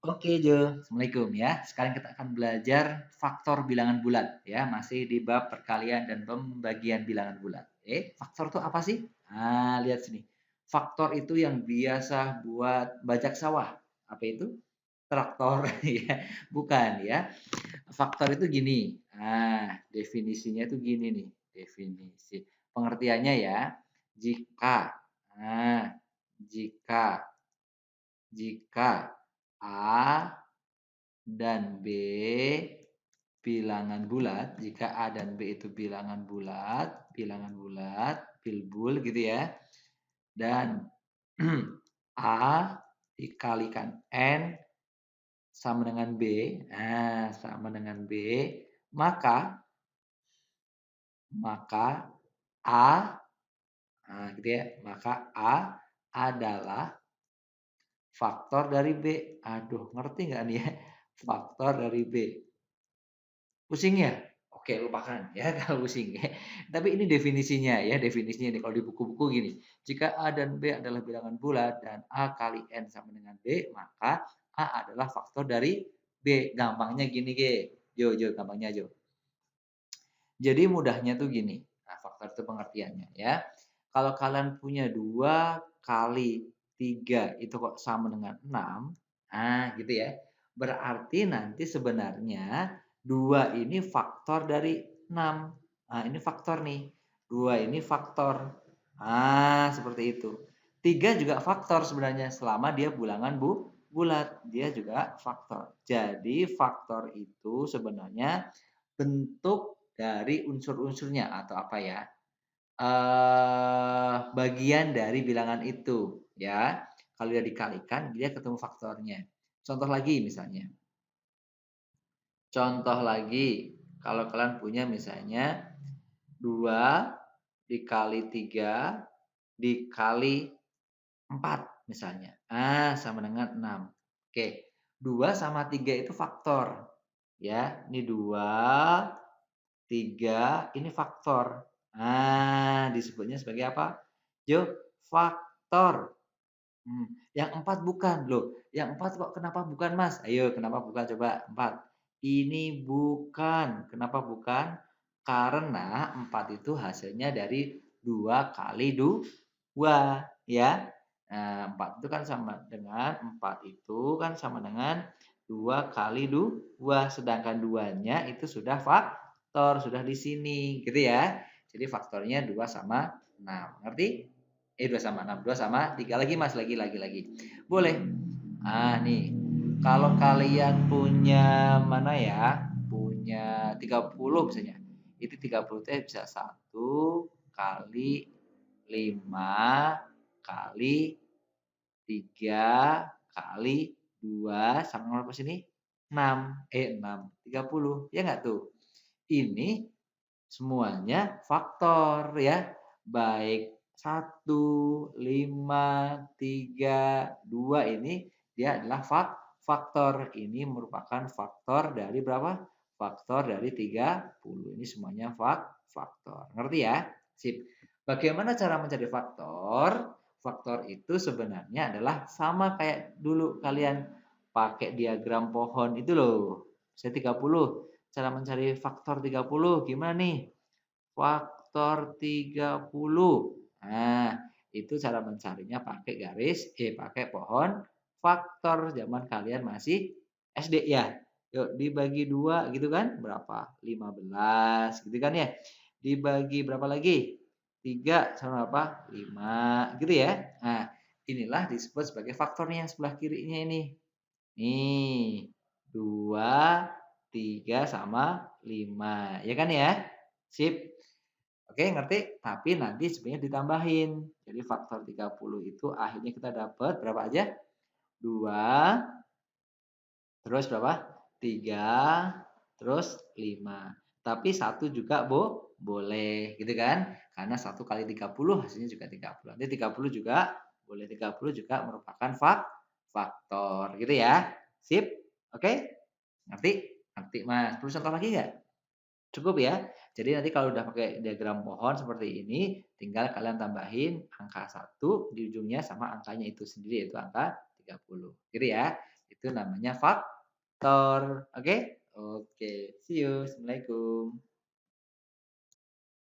Oke Jo, Assalamualaikum ya. Sekarang kita akan belajar faktor bilangan bulat ya, masih di bab perkalian dan pembagian bilangan bulat. Faktor itu apa sih? Nah, lihat sini. Faktor itu yang biasa buat bajak sawah. Apa itu? Traktor ya. Bukan ya. Faktor itu gini. Nah, definisinya itu gini nih. Definisi. Pengertiannya ya. Jika nah, jika jika A dan B bilangan bulat, jika A dan B itu bilangan bulat, bilbul gitu ya, dan A dikalikan N sama dengan B, nah sama dengan B, maka maka A, nah gitu ya, maka A adalah faktor dari B. Aduh, ngerti nggak nih ya? Faktor dari B. Pusing ya? Oke, lupakan ya kalau pusing ya. Tapi ini definisinya ya, definisinya nih kalau di buku-buku gini. Jika A dan B adalah bilangan bulat dan A kali N sama dengan B, maka A adalah faktor dari B. Gampangnya gini, Ge. Jo, gampangnya Jo. Jadi mudahnya tuh gini. Nah, faktor itu pengertiannya ya. Kalau kalian punya 2 kali 3 itu kok sama dengan 6, nah gitu ya. Berarti nanti sebenarnya 2 ini faktor dari 6. Nah, ini faktor nih. 2 ini faktor. Ah, seperti itu. 3 juga faktor sebenarnya selama dia bilangan bulat. Dia juga faktor. Jadi faktor itu sebenarnya bentuk dari unsur-unsurnya atau apa ya, bagian dari bilangan itu ya. Kalau dia dikalikan dia ketemu faktornya. Contoh lagi misalnya. Contoh lagi, kalau kalian punya misalnya 2 dikali 3 dikali 4 misalnya. Sama dengan 6. Oke, 2 sama 3 itu faktor. Ya, ini 2 3 ini faktor. Disebutnya sebagai apa? Jo, faktor. Yang 4 bukan. Loh, yang 4 kok kenapa bukan, Mas? Ayo, kenapa bukan coba? 4. Ini bukan. Kenapa bukan? Karena 4 itu hasilnya dari 2 kali 2, ya. Nah, 4 itu kan sama dengan 4 itu kan sama dengan 2 kali 2, sedangkan 2-nya itu sudah faktor, sudah di sini, gitu ya. Jadi faktornya 2 sama 6. Ngerti? 2 sama 6, 2 sama 3 lagi Mas, lagi. Boleh. Nih. Kalau kalian punya mana ya? Punya 30 misalnya. Itu 30 teh bisa 1 kali 5 kali 3 kali 2 sama dengan berapa sini? 6. 6. 30. Ya enggak tuh? Ini semuanya faktor ya. Baik 1, 5, 3, 2 ini dia adalah faktor. Ini merupakan faktor dari berapa? Faktor dari 30. Ini semuanya faktor. Ngerti ya? Sip. Bagaimana cara mencari faktor? Faktor itu sebenarnya adalah sama kayak dulu kalian pakai diagram pohon itu loh. Saya 30. Cara mencari faktor 30 gimana nih? Faktor 30. Nah, itu cara mencarinya pakai pakai pohon faktor zaman kalian masih SD ya. Yuk dibagi 2 gitu kan berapa? 15 gitu kan ya. Dibagi berapa lagi? 3 sama apa? 5 gitu ya. Nah, inilah disebut sebagai faktornya yang sebelah kirinya ini. Nih, 2, 3 sama 5. Ya kan ya? Sip. Oke, ngerti? Tapi nanti sebenarnya ditambahin. Jadi faktor 30 itu akhirnya kita dapat berapa aja? 2, terus berapa? 3, terus 5. Tapi 1 juga boleh gitu kan? Karena 1 kali 30 hasilnya juga 30. Nanti 30 juga boleh 30 juga merupakan faktor gitu ya. Sip? Oke? Ngerti? Ngerti, Mas. Perlu contoh lagi nggak? Cukup ya. Jadi nanti kalau udah pakai diagram pohon seperti ini, tinggal kalian tambahin angka 1 di ujungnya sama angkanya itu sendiri, yaitu angka 30. Gitu ya. itu namanya faktor. Oke? Oke, see you. Assalamualaikum.